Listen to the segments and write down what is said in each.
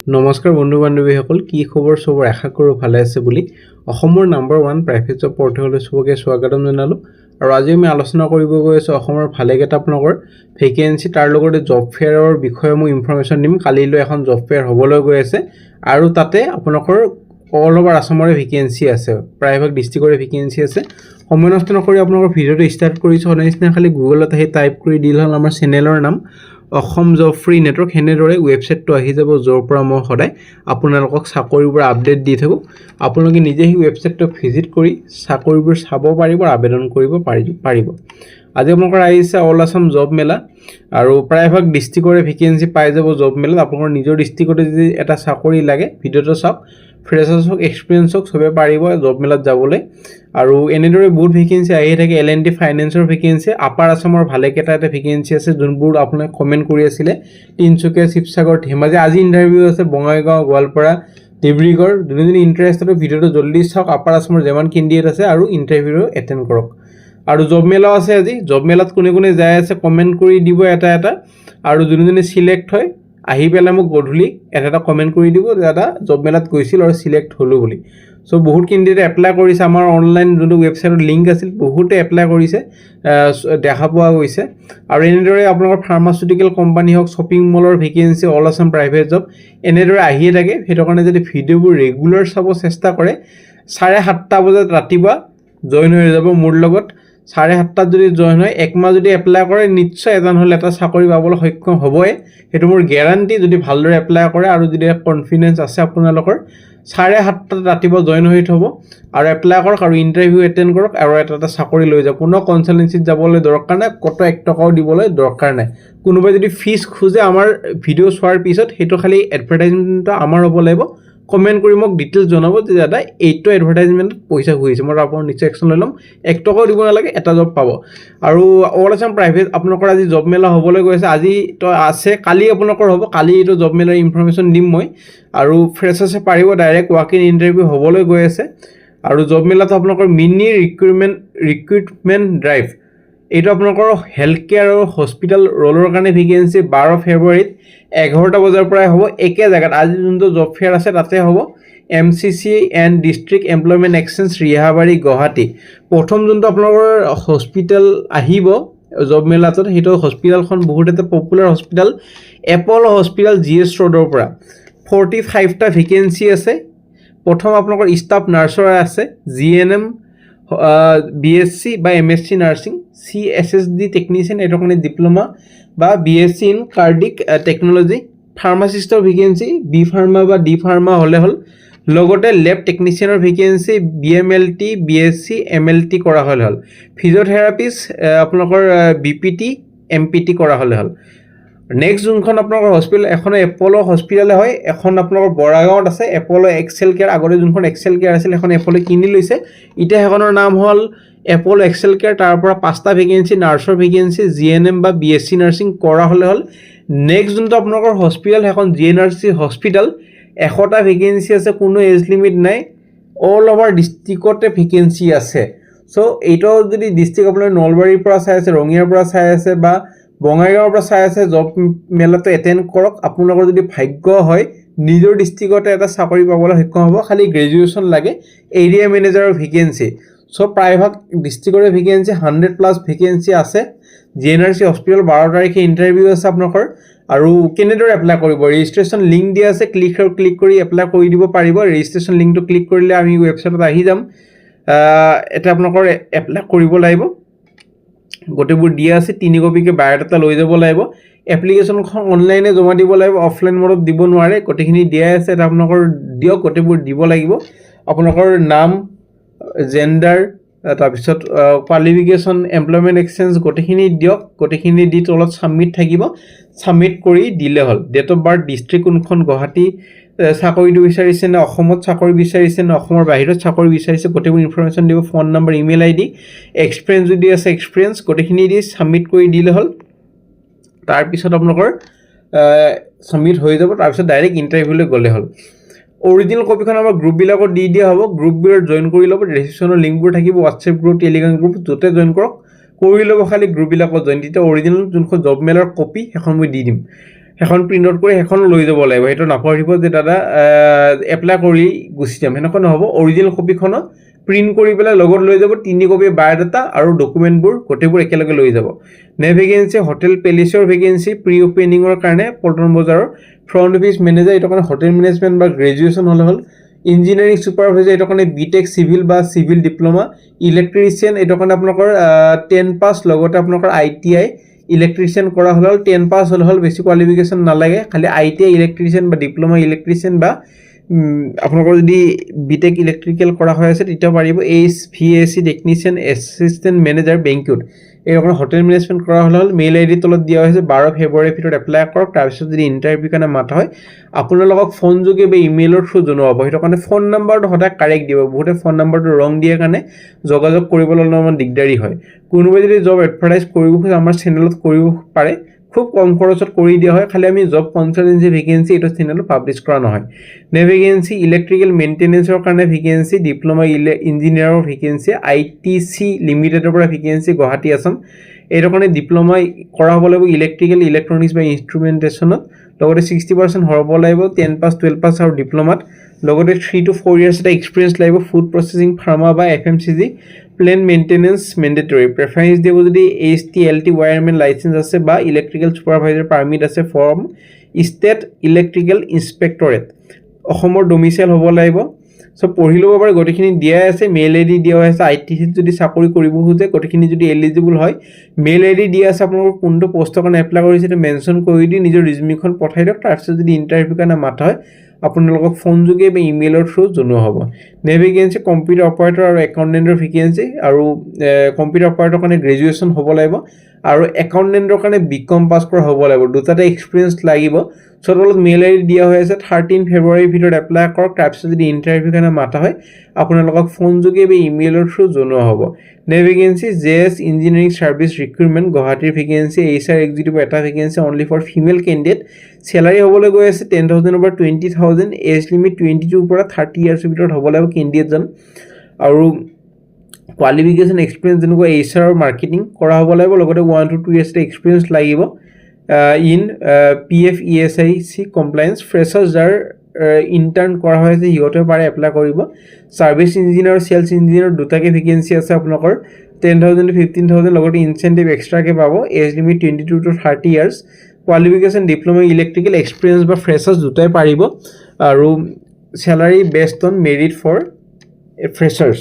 নমস্কাৰ বন্ধু বান্ধৱীসকল, কি খবৰ? সবৰ আশা কৰোঁ ভালে আছে বুলি। অসমৰ নাম্বাৰ 1 প্ৰাইভেট জব পৰ্টেললৈ সবকে স্বাগতম জনালোঁ। আৰু আজি আমি আলোচনা কৰিব গৈ আছোঁ অসমৰ ভালেকেইটা আপোনালোকৰ ভেকেঞ্চি, তাৰ লগতে জব ফেয়াৰৰ বিষয়ে মই ইনফৰমেশ্যন দিম। কালিলৈ এখন জব ফেয়াৰ হ'বলৈ গৈ আছে আৰু তাতে আপোনালোকৰ অল অভাৰ আসামৰে ভেকেঞ্চি আছে, প্ৰায়ভাগ ডিষ্ট্ৰিক্টৰে ভেকেঞ্চি আছে। সময় নষ্ট নকৰি আপোনালোকৰ ভিডিঅ'টো ষ্টাৰ্ট কৰিছোঁ। সদায় নিচিনা খালি গুগলত আহি টাইপ কৰি দিলে হ'ল আমাৰ চেনেলৰ নাম অসম জব ফ্ৰী নেটৱৰ্ক। সেনেদৰে ৱেবছাইটটো আহি যাব, য'ৰ পৰা মই সদায় আপোনালোকক চাকৰিবোৰ আপডেট দি থাকোঁ। আপোনালোকে নিজে সেই ৱেবছাইটটো ভিজিট কৰি চাকৰিবোৰ চাব পাৰিব, আবেদন কৰিব পাৰিব। আজি আপোনালোকৰ আহিছে অল আছাম জব মেলা আৰু প্ৰায়ভাগ ডিষ্ট্ৰিক্টৰে ভেকেঞ্চি পাই যাব জব মেলাত। আপোনালোকৰ নিজৰ ডিষ্ট্ৰিক্টতে যদি এটা চাকৰি লাগে, ভিডিঅ'টো চাওক। ফ্ৰেছাৰ্ছ হওক, এক্সপিৰিয়েঞ্চ হওক, চবে পাৰিব জব মেলাত যাবলৈ। আৰু এনেদৰে বহুত ভেকেঞ্চি আহিয়ে থাকে। L&T ফাইনেন্সৰ ভেকেঞ্চি, আপাৰ আছামৰ ভালেকেইটা ভেকেঞ্চি আছে, যোনবোৰ আপোনাক কমেণ্ট কৰি আছিলে। তিনিচুকীয়া, শিৱসাগৰ, ধেমাজি। আজি ইণ্টাৰভিউ আছে বঙাইগাঁও, গোৱালপাৰা, ডিব্ৰুগড়। যোনে ইণ্টাৰেষ্টেড ভিডিঅ'টো জল্দি চাওক। আপাৰ আছামৰ যিমান কেণ্ডিডেট আছে আৰু ইণ্টাৰভিউ এটেণ্ড কৰক। আৰু জব মেলাও আছে আজি। জব মেলাত কোনে কোনে যাই আছে কমেণ্ট কৰি দিব এটা এটা। আৰু যোনে চিলেক্ট হয় আহি পেলাই মোক গধূলি এটা কমেণ্ট কৰি দিব, দাদা জব মেলাত গৈছিল আৰু চিলেক্ট হ'লোঁ বুলি। চ' বহুত কেণ্ডিডেট এপ্লাই কৰিছে। আমাৰ অনলাইন যোনটো ৱেবছাইটত লিংক আছিল, বহুতে এপ্লাই কৰিছে, দেখা পোৱা গৈছে। আৰু এনেদৰে আপোনালোকৰ ফাৰ্মাচিউটিকেল কোম্পানী হওক, শ্বপিং মলৰ vacancy, all Assam private job এনেদৰে আহিয়ে থাকে। সেইটো কাৰণে যদি ভিডিঅ'বোৰ ৰেগুলাৰ চাব চেষ্টা কৰে, 7:30 বজাত ৰাতিপুৱা জইন হৈ যাব মোৰ লগত। 7:30 যদি জইন হয়, একমাহ যদি এপ্লাই কৰে, নিশ্চয় এজন হ'লে এটা চাকৰি পাবলৈ সক্ষম হ'বই। সেইটো মোৰ গেৰাণ্টি, যদি ভালদৰে এপ্লাই কৰে আৰু যদি কনফিডেঞ্চ আছে আপোনালোকৰ। 7:30 ৰাতিপুৱা জইন হৈ থ'ব আৰু এপ্লাই কৰক আৰু ইণ্টাৰভিউ এটেণ্ড কৰক আৰু এটা চাকৰি লৈ যাওক। কোনো কনচালটেঞ্চিত যাবলৈ দৰকাৰ নাই, কত 1 টকাও দিবলৈ দৰকাৰ নাই। কোনোবাই যদি ফিজ খোজে আমাৰ ভিডিঅ' চোৱাৰ পিছত, সেইটো খালি এডভাৰটাইজমেণ্টটো আমাৰ হ'ব লাগিব। কমেণ্ট কৰি মোক ডিটেইলছ জনাব যে দাদা এইটো এডভাৰটাইজমেণ্টত পইচা খুজিছে, মই আপোনাৰ নিশ্চয় একশ্যন লৈ ল'ম। 1 টকাও দিব নালাগে, এটা জব পাব। আৰু অল আছাম প্ৰাইভেট আপোনালোকৰ আজি জব মেলা হ'বলৈ গৈ আছে। আজি তো আছে, কালি আপোনালোকৰ হ'ব। কালি এইটো জব মেলাৰ ইনফৰমেশ্যন দিম মই। আৰু ফ্ৰেছাৰ্ছে পাৰিব, ডাইৰেক্ট ৱাক ইন ইণ্টাৰভিউ হ'বলৈ গৈ আছে। আৰু জব মেলাটো আপোনালোকৰ মিনি ৰিক্ৰুইটমেণ্ট ড্ৰাইভ, এইটো আপোনালোকৰ হেল্থ কেয়াৰ আৰু হস্পিটেল ৰোলৰ কাৰণে ভেকেঞ্চি 12 ফেব্ৰুৱাৰীত 11টা বজাৰ পৰাই হ'ব। একে জেগাত আজি যোনটো জব ফেয়াৰ আছে তাতে হ'ব। MCC and district employment exchange, Rehabari, Guwahati. প্ৰথম যোনটো আপোনালোকৰ হস্পিটেল আহিব জব মেলাটোত, সেইটো হস্পিটেলখন বহুত এটা popular hospital, Apollo' hospital, GS ৰোডৰ পৰা। 45টা ভেকেঞ্চি আছে। প্ৰথম আপোনালোকৰ ষ্টাফ নাৰ্ছৰ আছে, GNM, BSc বা MSc নাৰ্ছিং, CSSD টেকনিচিয়ান, এইটো কাৰণে ডিপ্ল'মা বা BSc ইন কাৰ্ডিক টেকন'লজি। ফাৰ্মাচিষ্টৰ ভেকেঞ্চি, B ফাৰ্মা বা D ফাৰ্মা হ'লে হ'ল। লগতে লেব টেকনিচিয়ানৰ ভেকেঞ্চি, BMLT, BSc, MLT কৰা হ'লে হ'ল। ফিজিঅ'থেৰাপিষ্ট আপোনালোকৰ BPT, MPT কৰা হ'লে হ'ল। নেক্সট যোনখন আপোনালোকৰ হস্পিটেল, এখন এপ'ল' হস্পিটেলে হয়, এখন আপোনালোকৰ বৰাগাঁৱত আছে, এপ'ল' এক্সেল কেয়াৰ। আগতে যোনখন এক্সেল কেয়াৰ আছিল এখন এপ'ল' কিনি লৈছে, এতিয়া সেইখনৰ নাম হ'ল এপ'ল' এক্সেল কেয়াৰ। তাৰ পৰা 5টা ভেকেঞ্চি, নাৰ্ছৰ ভেকেঞ্চি, GNM বা BSc নাৰ্ছিং কৰা হ'লে হ'ল। নেক্সট যোনটো আপোনালোকৰ হস্পিটেল, সেইখন GNRC হস্পিটেল, 100টা ভেকেঞ্চি আছে, কোনো এজ লিমিট নাই, অল অভাৰ ডিষ্ট্ৰিক্টতে ভেকেঞ্চি আছে। চ' এইটো যদি ডিষ্ট্ৰিক্ট আপোনাৰ নলবাৰীৰ পৰা চাই আছে, ৰঙিয়াৰ পৰা চাই আছে বা বঙাইগাঁৱৰ পৰা চাই আছে, জব মেলাটো এটেণ্ড কৰক। আপোনালোকৰ যদি ভাগ্য হয় নিজৰ ডিষ্ট্ৰিক্টতে এটা চাকৰি পাবলৈ সক্ষম হ'ব। খালি গ্ৰেজুৱেশ্যন লাগে। এৰিয়া মেনেজাৰৰ ভেকেঞ্চি, চ' প্ৰায়ভাগ ডিষ্ট্ৰিক্টৰে ভেকেঞ্চি, 100+ ভেকেঞ্চি আছে। GNRC হস্পিটেল 12 তাৰিখে ইণ্টাৰভিউ আছে আপোনালোকৰ। আৰু কেনেদৰে এপ্লাই কৰিব, ৰেজিষ্ট্ৰেশ্যন লিংক দিয়া আছে, ক্লিক কৰি এপ্লাই কৰি দিব পাৰিব। ৰেজিষ্ট্ৰেশ্যন লিংকটো ক্লিক কৰিলে আমি ৱেবছাইটত আহি যাম। এটা আপোনালোকৰ এপ্লাই কৰিব লাগিব, গোটেইবোৰ দিয়া আছে। 3 কপিকৈ বায়'ডাটা লৈ যাব লাগিব। এপ্লিকেশ্যনখন অনলাইনে জমা দিব লাগিব, অফলাইন মোডত দিব নোৱাৰে। গোটেইখিনি দিয়াই আছে, এটা আপোনালোকৰ দিয়ক, গোটেইবোৰ দিব লাগিব। আপোনালোকৰ নাম, জেণ্ডাৰ, তাৰপিছত কোৱালিফিকেশ্যন, এমপ্লয়মেণ্ট এক্সচেঞ্জ গোটেইখিনি দিয়ক। গোটেইখিনি দি তলত ছাবমিট থাকিব, ছাবমিট কৰি দিলে হ'ল। ডেট অফ বাৰ্থ, ডিষ্ট্ৰিক্ট কোনখন, গুৱাহাটী চাকৰিটো বিচাৰিছে নে অসমত চাকৰি বিচাৰিছে নে অসমৰ বাহিৰত চাকৰি বিচাৰিছে, গোটেইবোৰ ইনফৰমেশ্যন দিব। Phone number, email ID, experience যদি আছে এক্সপিৰিয়েঞ্চ, গোটেইখিনি দি ছাবমিট কৰি দিলে হ'ল। তাৰপিছত আপোনালোকৰ ছাবমিট হৈ যাব। তাৰপিছত ডাইৰেক্ট ইণ্টাৰভিউলৈ গ'লে হ'ল। অৰিজিনেল কপিখন আমাৰ গ্ৰুপবিলাকত দি দিয়া হ'ব। গ্ৰুপবোৰত জইন কৰি ল'ব। ৰেজিষ্ট্ৰেশ্যনৰ লিংকবোৰ থাকিব, হোৱাটছএপ গ্ৰুপ, টেলিগ্ৰাম গ্ৰুপ, য'তে জইন কৰক কৰি ল'ব। খালি গ্ৰুপবিলাকত জইন, তেতিয়া অৰিজিনেল যোনখন জব মেলাৰ কপি সেইখন মই দি দিম। এখন প্ৰিণ্ট আউট কৰি এখন লৈ যাব লাগিব, সেইটো নাপাহৰিব যে দাদা এপ্লাই কৰি গুচি যাম, সেনেকুৱা নহ'ব। অৰিজিনেল কপিখনত প্ৰিণ্ট কৰি পেলাই লগত লৈ যাব, 3 কপি বায়'ডাটা আৰু ডকুমেণ্টবোৰ গোটেইবোৰ একেলগে লৈ যাব। ভেকেঞ্চি হোটেল পেলেচৰ ভেকেঞ্চি প্ৰি অপেনিঙৰ কাৰণে পল্টন বজাৰৰ ফ্ৰণ্ট অফিচ মেনেজাৰ, এইটো কাৰণে হোটেল মেনেজমেণ্ট বা গ্ৰেজুৱেশ্যন হ'লে হ'ল। ইঞ্জিনিয়াৰিং ছুপাৰভাইজাৰ, এইটো কাৰণে বিটেক চিভিল বা চিভিল ডিপ্ল'মা। ইলেক্ট্ৰিচিয়ান, এইটো কাৰণে আপোনালোকৰ 10 পাছ, লগতে আপোনালোকৰ ITI ইলেক্ট্ৰিচিয়ান কৰা হ'লে হ'ল, 10 পাছ হ'লে হ'ল, বেছি কোৱালিফিকেশ্যন নালাগে, খালি ITI ইলেক্ট্ৰিচিয়ান বা ডিপ্ল'মা ইলেক্ট্ৰিচিয়ান বা আপোনালোকৰ যদি বিটেক ইলেক্ট্ৰিকেল কৰা হৈ আছে তেতিয়া পাৰিব। HVAC টেকনিচিয়ান এছিষ্টেণ্ট মেনেজাৰ বেংকুত, এই আপোনাৰ হোটেল মেনেজমেণ্ট কৰা হ'লে হ'ল। মেইল ID তলত দিয়া হৈছে, 12 ফেব্ৰুৱাৰীৰ ভিতৰত এপ্লাই কৰক। তাৰপিছত যদি ইণ্টাৰভিউ কাৰণে মাতা হয় আপোনালোকক ফোন যোগে বা ইমেইলৰ থ্ৰু জনোৱা হ'ব। সেইটো কাৰণে ফোন নাম্বাৰটো সদায় কাৰেক্ট দিব, বহুতে ফোন নাম্বাৰটো ৰং দিয়াৰ কাৰণে যোগাযোগ কৰিবলৈ অলপমান দিগদাৰী হয়। কোনোবাই যদি জব এডভাৰটাইজ কৰিব খোজে আমাৰ চেনেলত কৰিব পাৰে, খুব কম খৰচত কৰি দিয়া হয়, খালি আমি জব কনচালটেঞ্চি ভেকেঞ্চি এইটো চেনেলত পাব্লিছ কৰা নহয়। ভেকেঞ্চি ইলেক্ট্ৰিকেল মেইনটেনেন্সৰ কাৰণে ভেকেঞ্চি, ডিপ্ল'মা ইঞ্জিনিয়াৰৰ ভেকেঞ্চি, ITC লিমিটেডৰ পৰা ভেকেঞ্চি গুৱাহাটী আছাম, এইটো কাৰণে ডিপ্ল'মা কৰা হ'ব লাগিব ইলেক্ট্ৰিকেল ইলেক্ট্ৰনিক্স বা ইনষ্ট্ৰুমেণ্টেশ্যনত, লগতে 60% হ'ব লাগিব 10 পাছ 12 পাছ আৰু ডিপ্ল'মাত, লগতে 3 to 4 years এটা এক্সপিৰিয়েঞ্চ লাগিব। ফুড প্ৰচেছিং, ফাৰ্মা বা FMCG, plant maintenance mandatory. Preference দিব যদি HT LT ৱায়াৰমেন লাইচেঞ্চ আছে বা ইলেক্ট্ৰিকেল ছুপাৰভাইজাৰ পাৰ্মিট আছে ফ্ৰম ষ্টেট ইলেক্ট্ৰিকেল ইনস্পেক্টৰেট, অসমৰ ডমিচাইল হ'ব লাগিব। চ' পঢ়ি ল'ব পাৰে, গোটেইখিনি দিয়াই আছে। মেইল ID দিয়া হৈ আছে। ITCত যদি চাকৰি কৰিব খোজে গোটেইখিনি যদি এলিজিবল হয়, মেইল ID দিয়া আছে, আপোনালোকৰ কোনটো পষ্টৰ কাৰণে এপ্লাই কৰিছে সেইটো মেনশ্যন কৰি দি নিজৰ ৰিজিউমিখন পঠাই দিয়ক। তাৰপিছত যদি ইণ্টাৰভিউ কাৰণে মাতা হয় আপোনালোকক ফোন যোগে বা ইমেইলৰ থ্ৰু জনোৱা হ'ব। ভেকেঞ্চি কম্পিউটাৰ অপাৰেটৰ আৰু একাউণ্টেণ্টৰ ভেকেঞ্চি, আৰু কম্পিউটাৰ অপাৰেটৰ কাৰণে গ্ৰেজুৱেশ্যন হ'ব লাগিব আৰু একাউণ্টেণ্টৰ কাৰণে BCom পাছ কৰা হ'ব লাগিব, দুটাতে এক্সপিৰিয়েঞ্চ লাগিব। চ' তলত মেইল ID দিয়া হৈ আছে, 13 ফেব্ৰুৱাৰীৰ ভিতৰত এপ্লাই কৰক। তাৰপিছত যদি ইণ্টাৰভিউ কাৰণে মাতা হয় আপোনালোকক ফোন যোগে বা ইমেইলৰ থ্ৰু জনোৱা হ'ব। Vacancy JS engineering service recruitment গুৱাহাটীৰ ভেকেঞ্চি, HR এক্সিকিউটিভ এটা vacancy only for female candidate. Salary হ'বলৈ গৈ আছে 10,000 পৰা 20,000, এজ লিমিট 22 পৰা 30 ইয়াৰ্ছৰ ভিতৰত হ'ব লাগিব কেণ্ডিডেটজন, আৰু কোৱালিফিকেশ্যন এক্সপিৰিয়েঞ্চ যেনেকুৱা HR আৰু মাৰ্কেটিং কৰা হ'ব লাগিব, লগতে 1 to 2 years এক্সপিৰিয়েঞ্চ লাগিব in PF ESIC compliance. Freshers যাৰ ইণ্টাৰ্ণ কৰা হৈ আছে সিহঁতেও পাৰে এপ্লাই কৰিব। ছাৰ্ভিচ ইঞ্জিনিয়াৰ আৰু চেলছ ইঞ্জিনিয়াৰ দুটাকে ভেকেঞ্চি আছে আপোনালোকৰ, 10,000 to 15,000, লগতে ইনচেণ্টিভ এক্সট্ৰাকৈ পাব। Age limit 22 to 30 years, qualification diploma electrical experience বা ফ্ৰেছাৰ্ছ দুটাই পাৰিব, আৰু salary based on merit for freshers.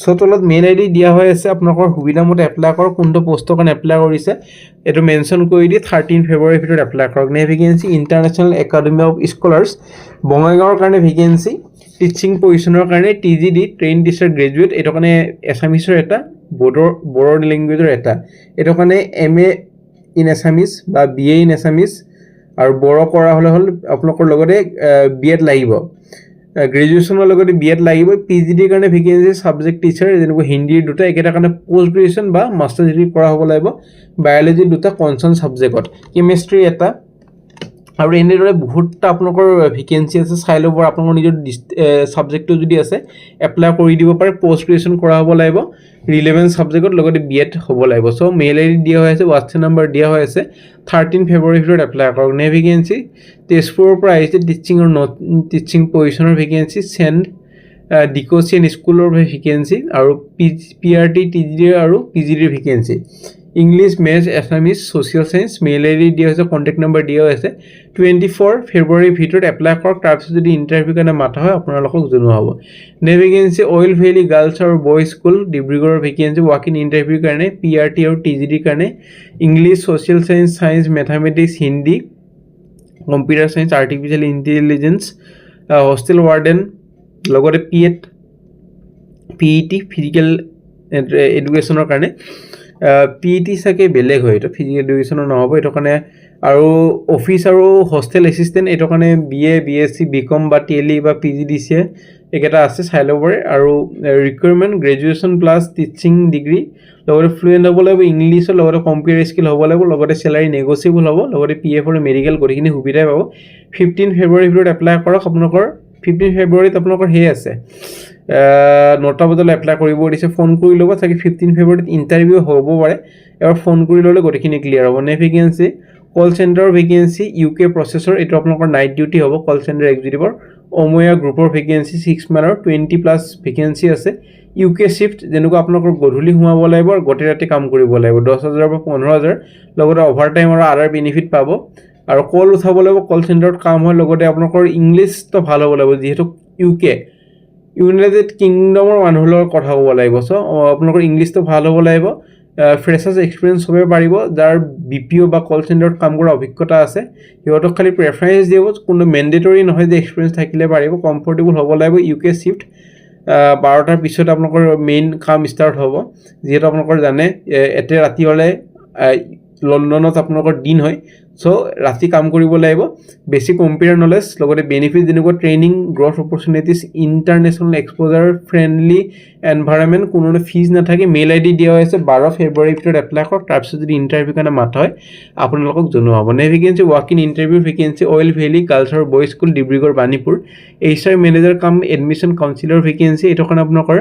চ' তলত মেইল ID দিয়া হৈ আছে, আপোনালোকৰ সুবিধামতে এপ্লাই কৰক। কোনটো পষ্টৰ কাৰণে এপ্লাই কৰিছে এইটো মেনশ্যন কৰি দি 13 ফেব্ৰুৱাৰীৰ ভিতৰত এপ্লাই কৰক। Vacancy international academy of scholars বঙাইগাঁৱৰ কাৰণে ভেকেঞ্চি, টিচিং পজিশ্যনৰ কাৰণে TGD ট্ৰেইন টিচাৰ গ্ৰেজুৱেট, এইটো কাৰণে এছামিছৰ এটা, বড়ো লেংগুৱেজৰ এটা, এইটো কাৰণে MA ইন এছামিছ বা BA ইন এছামিছ, আৰু বড়ো কৰা হ'লে আপোনালোকৰ লগতে B.Ed লাগিব, গ্ৰেজুৱেশ্যনৰ লগতে B.Ed লাগিব। PGDৰ কাৰণে ভেকেঞ্চি ছাবজেক্ট টিচাৰ, যেনেকৈ হিন্দীৰ দুটা, একেটা কাৰণে পষ্ট গ্ৰেজুৱেশ্যন বা মাষ্টাৰ ডিগ্ৰী কৰা হ'ব লাগিব। বায়'লজিৰ দুটা কনচাৰ্ণ ছাবজেক্টত, কেমেষ্ট্ৰি এটা, আৰু এনেদৰে বহুতটা আপোনালোকৰ ভেকেঞ্চি আছে, চাই ল'ব আপোনালোকৰ নিজৰ ছাবজেক্টটো যদি আছে এপ্লাই কৰি দিব পাৰে। পষ্ট গ্ৰেজুৱেশ্যন কৰা হ'ব লাগিব ৰিলেভেণ্ট ছাবজেক্টত, লগতে B.Ed হ'ব লাগিব। চ' মেইল ID দিয়া হৈ আছে, হোৱাটছএপ নাম্বাৰ দিয়া হৈ আছে, 13 ফেব্ৰুৱাৰীৰ ভিতৰত এপ্লাই কৰক। ভেকেঞ্চি তেজপুৰৰ পৰা আহিছে, টিচিং আৰু নন টিচিং পজিশ্যনৰ ভেকেঞ্চি, চেণ্ট ডিকচিয়ান স্কুলৰ ভেকেঞ্চি, আৰু PRT TGD আৰু PGDৰ vacancy, English maths Assamese social science. Mail ID দিয়া হৈছে, কণ্টেক্ট নাম্বাৰ দিয়া হৈছে, 24 ফেব্ৰুৱাৰীৰ ভিতৰত এপ্লাই কৰক। তাৰপিছত যদি ইণ্টাৰভিউ কাৰণে মাতা হয় আপোনালোকক জনোৱা হ'ব। ভেকেঞ্চি অইল ভেলী গাৰ্লছ আৰু বইজ স্কুল ডিব্ৰুগড়ৰ ভেকেঞ্চি, ৱাক ইন ইণ্টাৰভিউৰ কাৰণে PRT আৰু TGDৰ কাৰণে English social science, science mathematics, Hindi, computer science, artificial intelligence, hostel warden, লগতে PET ফিজিকেল এডুকেশ্যনৰ কাৰণে। PET চাগে বেলেগ হয়, এইটো ফিজিকেল এডুকেশ্যনৰ নহ'ব, এইটো কাৰণে। আৰু অফিচ আৰু হোষ্টেল এছিষ্টেণ্ট, এইটো কাৰণে BA BSc BCom বা TLE বা PGDCA এইকেইটা আছে, চাই ল'ব পাৰে। আৰু requirement graduation plus teaching degree, লগতে ফ্লুৱেণ্ট হ'ব লাগিব ইংলিছৰ, লগতে কম্পিউটাৰ স্কিল হ'ব লাগিব, লগতে চেলাৰী নেগচিয়েবল হ'ব, লগতে PF আৰু মেডিকেল গোটেইখিনি সুবিধাই পাব। 15 ফেব্ৰুৱাৰীৰ ভিতৰত এপ্লাই কৰক। আপোনালোকৰ 15 ফেব্ৰুৱাৰীত আপোনালোকৰ আছে 9টা বজালৈ এপ্লাই কৰিব দিছে, ফোন কৰি ল'ব। চাগে 15 ফেব্ৰুৱাৰীত ইণ্টাৰভিউ হ'ব পাৰে, এবাৰ ফোন কৰি ল'লে গোটেইখিনি ক্লিয়াৰ হ'ব। ভেকেঞ্চি কল চেণ্টাৰৰ ভেকেঞ্চি ইউকে প্ৰচেছৰ এইটো আপোনালোকৰ নাইট ডিউটি হ'ব কল চেণ্টাৰ এক্সিকিউটিভৰ অময়া গ্ৰুপৰ ভেকেঞ্চি 6 মানৰ 20+ ভেকেঞ্চি আছে ইউকে শিফ্ট যেনেকুৱা আপোনালোকৰ গধূলি সোমাব লাগিব আৰু গোটেই ৰাতি কাম কৰিব লাগিব 10,000 পৰা 15,000 লগতে অভাৰটাইম আৰু আদাৰ বেনিফিট পাব আৰু কল উঠাব লাগিব কল চেণ্টাৰত কাম হয় লগতে আপোনালোকৰ ইংলিছটো ভাল হ'ব লাগিব যিহেতু ইউকে ইউনাইটেড কিংডমৰ মানুহৰ লগত কথা ক'ব লাগিব চ' আপোনালোকৰ ইংলিছটো ভাল হ'ব লাগিব ফ্ৰেছাৰ্ছ এক্সপিৰিয়েঞ্চ হ'ব পাৰিব যাৰ বিপিঅ' বা কল চেণ্টাৰত কাম কৰা অভিজ্ঞতা আছে সিহঁতক খালি প্ৰেফাৰেঞ্চ দিব কোনো মেণ্ডেটৰী নহয় যে এক্সপিৰিয়েঞ্চ থাকিলে পাৰিব কমফৰ্টেবল হ'ব লাগিব ইউকে শিফ্ট 12টাৰ পিছত আপোনালোকৰ মেইন কাম ষ্টাৰ্ট হ'ব যিহেতু আপোনালোকৰ জানে এতে ৰাতি হ'লে লণ্ডনত আপোনালোকৰ দিন হয় চ' ৰাতি কাম কৰিব লাগিব বেছিক কম্পিউটাৰ নলেজ লগতে বেনিফিট যেনেকুৱা training growth opportunities international exposure friendly environment কোনো ফিজ নাথাকে মেইল আইডি দিয়া হৈছে 12 ফেব্ৰুৱাৰীৰ ভিতৰত এপ্লাই কৰক তাৰপিছত যদি ইণ্টাৰভিউ কাৰণে মাতা হয় আপোনালোকক জনোৱা হ'ব নে vacancy walk in interview vacancy oil valley গাৰ্লছৰ boys school Dibrugarh Banipur HR manager কাম এডমিশ্যন কাউন্সিলৰ ভেকেঞ্চি এইটো কাৰণে আপোনালোকৰ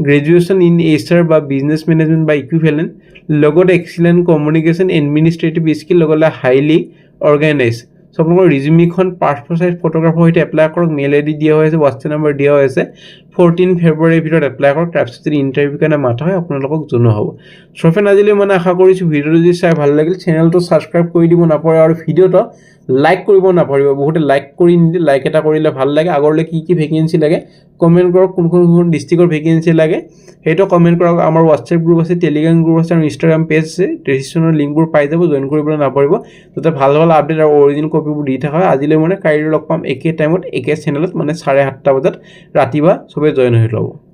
গ্ৰেজুৱেশ্যন ইন HR বা বিজনেছ মেনেজমেণ্ট বা ইকুইভেলেণ্ট লগতে এক্সিলেণ্ট কমিউনিকেশ্যন এডমিনিষ্ট্ৰেটিভ স্কিল লগতে হাইলি অৰ্গেনাইজ চ' আপোনালোকৰ ৰিজিউমিখন পাছপ'ৰ্ট চাইজ ফটোগ্ৰাফৰ সৈতে এপ্লাই কৰক মেইল আইডি দিয়া হৈছে হোৱাটছএপ নম্বৰ দিয়া হৈছে 14 ফেব্ৰুৱাৰীৰ ভিতৰত এপ্লাই কৰক তাৰপিছত যদি ইণ্টাৰভিউ কাৰণে মাতা হয় আপোনালোকক জনোৱা হ'ব চ' ফ্ৰেণ্ড আজিলৈ মানে আশা কৰিছোঁ ভিডিঅ'টো যদি চাই ভাল লাগিল চেনেলটো ছাবস্ক্ৰাইব কৰি দিব নাপাহৰিব আৰু ভিডিঅ'টো লাইক কৰিব নাপাহৰিব বহুতে লাইক কৰি নিদিয়ে লাইক এটা কৰিলে ভাল লাগে আগৰলৈ কি ভেকেঞ্চি লাগে কমেণ্ট কৰক কোনখন ডিষ্ট্ৰিক্টৰ ভেকেঞ্চি লাগে সেইটো কমেণ্ট কৰক আমাৰ হোৱাটছএপ গ্ৰুপ আছে টেলিগ্ৰাম গ্ৰুপ আছে আৰু ইনষ্টাগ্ৰাম পেজ আছে ৰেজিষ্ট্ৰেশ্যনৰ লিংকবোৰ পাই যাব জইন কৰিবলৈ নাপাহৰিব যাতে ভাল ভাল আপডেট আৰু অৰিজিনেল কপিবোৰ দি থকা হয় আজিলৈ মানে কাইলৈ লগ পাম একে টাইমত একে চেনেলত মানে 7:30 বজাত ৰাতিপুৱা চবে জইন হৈ ল'ব